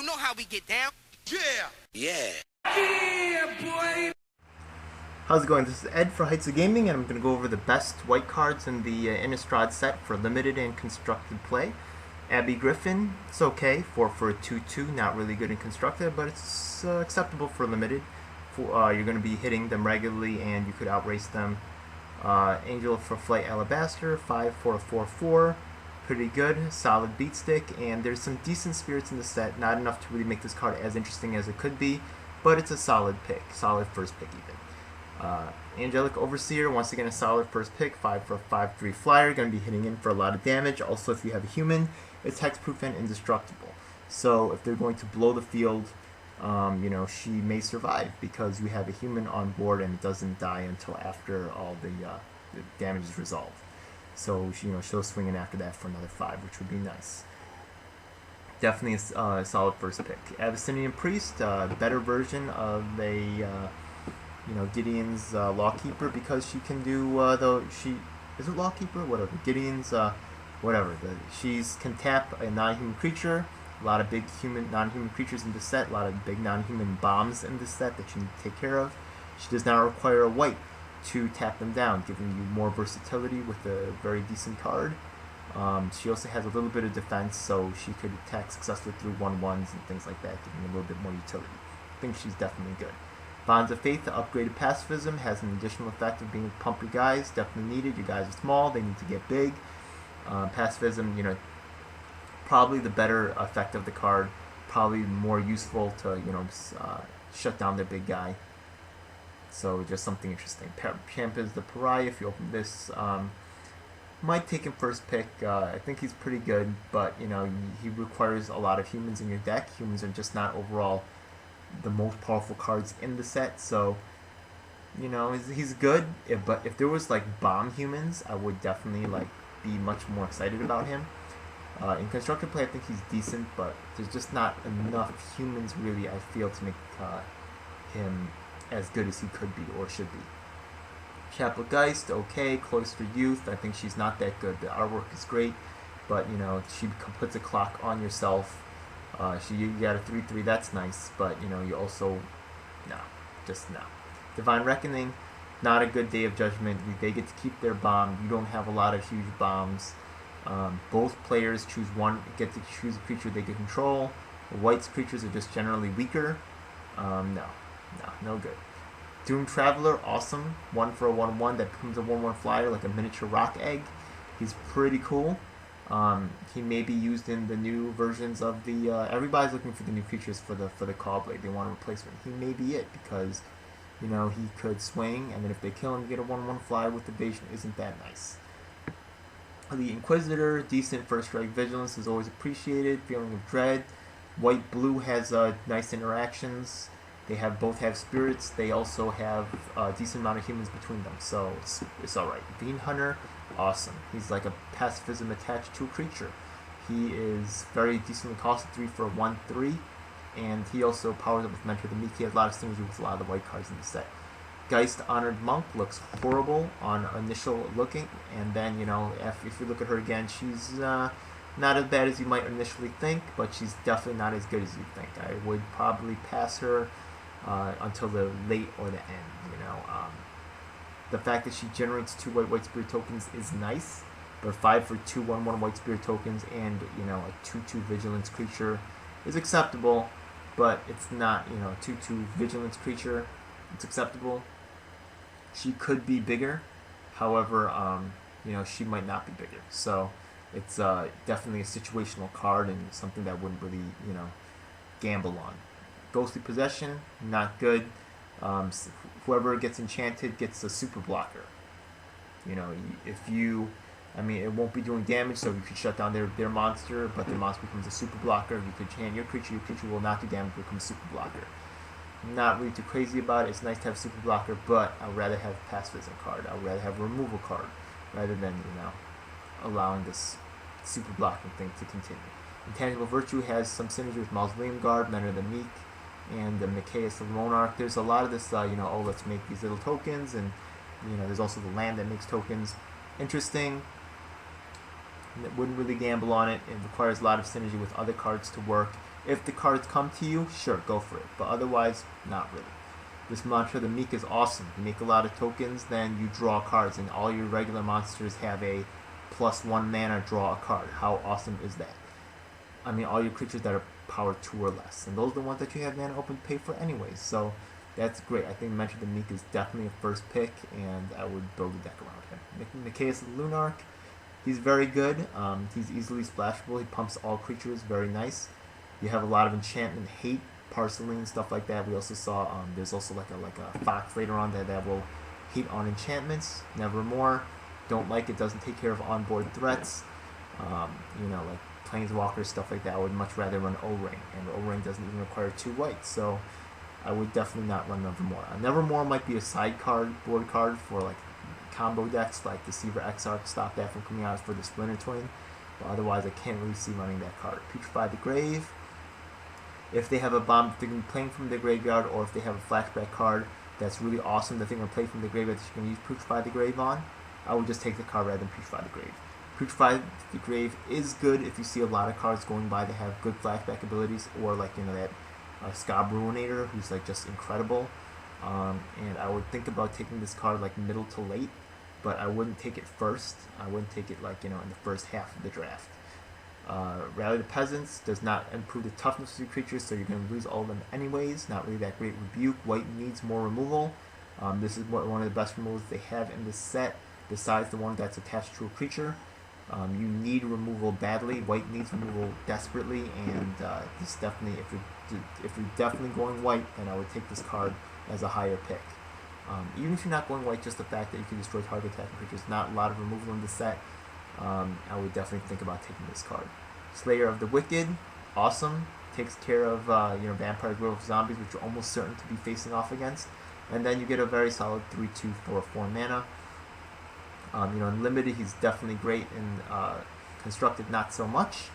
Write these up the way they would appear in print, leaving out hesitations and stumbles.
You know how we get down. Yeah. Yeah. Yeah, boy. How's it going? This is Ed for Heights of Gaming, and I'm going to go over the best white cards in the Innistrad set for limited and constructed play. Abby Griffin, it's okay, 4 for a 2/2, not really good in constructed, but it's acceptable for limited. You're going to be hitting them regularly, and you could outrace them. Angel for Flight Alabaster, 5 for a 4/4, pretty good, solid beat stick, and there's some decent spirits in the set, not enough to really make this card as interesting as it could be, but it's a solid pick, solid first pick even. Angelic Overseer, once again a solid first pick, 5 for a 5/3 flyer, going to be hitting in for a lot of damage. Also, if you have a human, it's hexproof and indestructible. So if they're going to blow the field, she may survive because you have a human on board and it doesn't die until after all the damage is resolved. So she'll swing in after that for another 5, which would be nice. Definitely a solid first pick. Abyssinian Priest, better version of a Gideon's Lawkeeper, because she can do is it Lawkeeper? Whatever. Gideon's whatever. She's can tap a non-human creature. A lot of big non-human creatures in this set. A lot of big non-human bombs in this set that you need to take care of. She does not require a white to tap them down, giving you more versatility with a very decent card. She also has a little bit of defense, so she could attack successfully through 1/1s and things like that, giving a little bit more utility. I think she's definitely good. Bonds of Faith, the upgraded pacifism, has an additional effect of being able to pump your guys. Definitely needed. Your guys are small. They need to get big. Pacifism, probably the better effect of the card. Probably more useful to, shut down their big guy. So just something interesting. Champ is the Pariah. If you open this, might take him first pick. I think he's pretty good, but, he requires a lot of humans in your deck. Humans are just not overall the most powerful cards in the set, so he's good, but if there was bomb humans, I would definitely be much more excited about him. In constructed play, I think he's decent, but there's just not enough humans really, I feel, to make him as good as he could be or should be. Chapel Geist, okay. Cloistered Youth, I think she's not that good. The artwork is great, but she puts a clock on yourself. You got a 3/3, that's nice, but you also no. Divine Reckoning, not a good Day of Judgment. They get to keep their bomb. You don't have a lot of huge bombs. Both players get to choose a creature they can control. The White's creatures are just generally weaker. No good. Doom Traveler, awesome. 1 for a 1/1 that becomes a 1/1 flyer, like a miniature rock egg. He's pretty cool. He may be used in the new versions of the. Everybody's looking for the new features for the Callblade. They want a replacement. He may be it because, he could swing, and then if they kill him, you get a 1/1 flyer with evasion. Isn't that nice? The Inquisitor, decent first strike vigilance is always appreciated. Feeling of Dread. White Blue has nice interactions. They both have spirits. They also have a decent amount of humans between them, so it's alright. Bean Hunter, awesome. He's like a pacifism attached to a creature. He is very decently costed, 3 for a 1/3, and he also powers up with Mentor the Meek. He has a lot of synergy with a lot of the white cards in the set. Geist Honored Monk looks horrible on initial looking, and then if you look at her again, she's not as bad as you might initially think, but she's definitely not as good as you think. I would probably pass her until the late or the end. The fact that she generates 2 white spirit tokens is nice, but 5 for 2 1/1 white spirit tokens and a 2/2 vigilance creature is acceptable, but it's not 2/2 vigilance creature. It's acceptable. She could be bigger, however, she might not be bigger. So it's definitely a situational card and something that I wouldn't really gamble on. Ghostly Possession, not good. Whoever gets enchanted gets a super blocker. It won't be doing damage, so you could shut down their monster, but their monster becomes a super blocker. You could enchant your creature will not do damage, become a super blocker. Not really too crazy about it. It's nice to have super blocker, but I'd rather have pacifism card. I'd rather have a removal card rather than allowing this super blocking thing to continue. Intangible Virtue has some synergy with Mausoleum Guard, Mentor the Meek, and the Micaeus the Monarch. There's a lot of this, let's make these little tokens, and there's also the land that makes tokens. Interesting. Wouldn't really gamble on it. It requires a lot of synergy with other cards to work. If the cards come to you, sure, go for it. But otherwise, not really. This Mantra the Meek is awesome. You make a lot of tokens, then you draw cards, and all your regular monsters have a +1 mana draw a card. How awesome is that? I mean, all your creatures that are power 2 or less. And those are the ones that you have mana open to pay for anyways. So that's great. I think Mantra the Meek is definitely a first pick, and I would build a deck around him. Nicaeus the Lunarch, he's very good. He's easily splashable. He pumps all creatures, very nice. You have a lot of enchantment hate, parceling, stuff like that. We also saw there's also like a fox later on that will hate on enchantments. Nevermore. Don't like it. Doesn't take care of onboard threats. Like planeswalkers, stuff like that. I would much rather run O-Ring, and O-Ring doesn't even require 2 whites, so I would definitely not run Nevermore. Nevermore might be a side card, board card for like combo decks like Deceiver Exarch, stop that from coming out for the Splinter Twin, but otherwise I can't really see running that card. Putrefy the Grave. If they have a bomb that they're going to be playing from the graveyard, or if they have a flashback card that's really awesome that they're going to play from the graveyard that you can use Putrefy the Grave on, I would just take the card rather than Putrefy the Grave. Putrefy the Grave is good if you see a lot of cards going by that have good flashback abilities, or like that Scab Ruinator, who's like just incredible. And I would think about taking this card like middle to late, but I wouldn't take it first. I wouldn't take it like in the first half of the draft. Rally the Peasants does not improve the toughness of your creatures, so you're going to lose all of them anyways. Not really that great. Rebuke. White needs more removal. This is one of the best removals they have in this set, besides the one that's attached to a creature. You need removal badly. White needs removal desperately, and this definitely, if you're definitely going white, then I would take this card as a higher pick. Even if you're not going white, just the fact that you can destroy target attacking creatures, not a lot of removal in the set, I would definitely think about taking this card. Slayer of the Wicked, awesome. Takes care of Vampire Werewolf Zombies, which you're almost certain to be facing off against, and then you get a very solid 3/2 for 4 mana. In limited, he's definitely great. In constructed, not so much.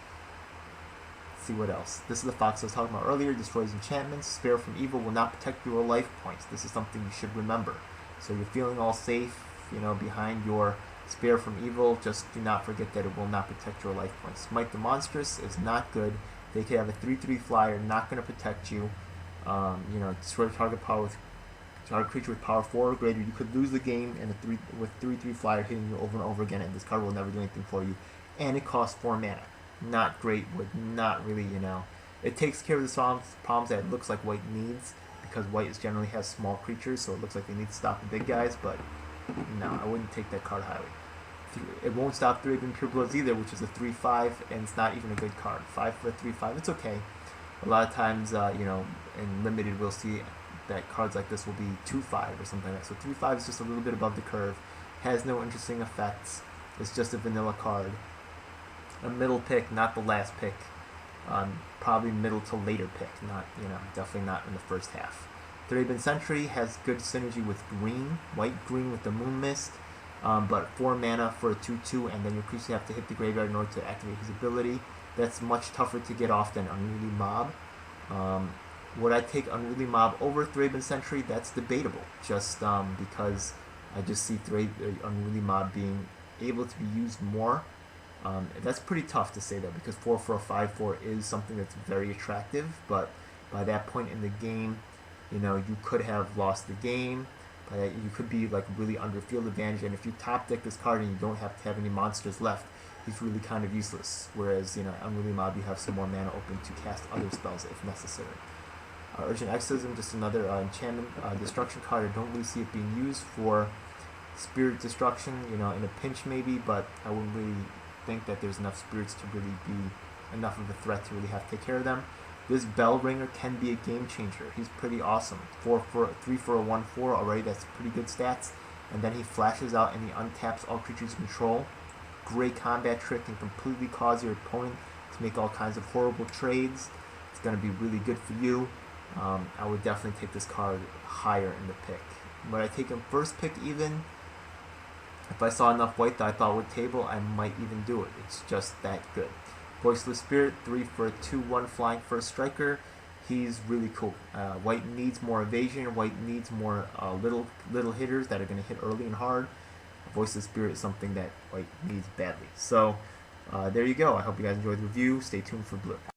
Let's see what else. This is the fox I was talking about earlier. Destroys enchantments. Spare from evil will not protect your life points. This is something you should remember. So you're feeling all safe, behind your spare from evil. Just do not forget that it will not protect your life points. Smite the Monstrous is not good. They could have a 3/3 flyer, not going to protect you. Destroy target power with target creature with power 4 or greater. You could lose the game and with 3/3 flyer hitting you over and over again, and this card will never do anything for you. And it costs 4 mana. Not great. Would not really, It takes care of the problems that it looks like white needs, because white generally has small creatures, so it looks like they need to stop the big guys. But no, I wouldn't take that card highly. It won't stop 3 Pure Bloods either, which is a 3/5, and it's not even a good card. 5 for a 3/5, it's okay. A lot of times, in limited, we'll see that cards like this will be 2/5 or something like that. So 3/5 is just a little bit above the curve. Has no interesting effects. It's just a vanilla card. A middle pick, not the last pick. Probably middle to later pick. Not, definitely not in the first half. Thraben Sentry has good synergy with green, white-green with the Moon Mist, but 4 mana for a 2/2, and then your creatures have to hit the graveyard in order to activate his ability. That's much tougher to get off than Unruly Mob. Would I take Unruly Mob over Thraben Sentry? That's debatable, just because I just see Unruly Mob being able to be used more. That's pretty tough to say that, because 4 for a 5/4 is something that's very attractive, but by that point in the game, you could have lost the game. You could be like really under field advantage, and if you top deck this card and you don't have to have any monsters left, he's really kind of useless. Whereas, Unruly Mob, you have some more mana open to cast other spells if necessary. Urgent Exorcism, just another enchantment destruction card. I don't really see it being used for spirit destruction, in a pinch maybe, but I wouldn't really think that there's enough spirits to really be enough of a threat to really have to take care of them. This Bell Ringer can be a game changer. He's pretty awesome. 3 for a 1/4 already. That's pretty good stats. And then he flashes out and he untaps all creatures you control. Great combat trick, can completely cause your opponent to make all kinds of horrible trades. It's going to be really good for you. I would definitely take this card higher in the pick. Would I take him first pick even? If I saw enough white that I thought would table, I might even do it. It's just that good. Voiceless Spirit, 3 for a 2/1 flying first striker. He's really cool. White needs more evasion. White needs more little hitters that are going to hit early and hard. Voiceless Spirit is something that white needs badly. So there you go. I hope you guys enjoyed the review. Stay tuned for Blue.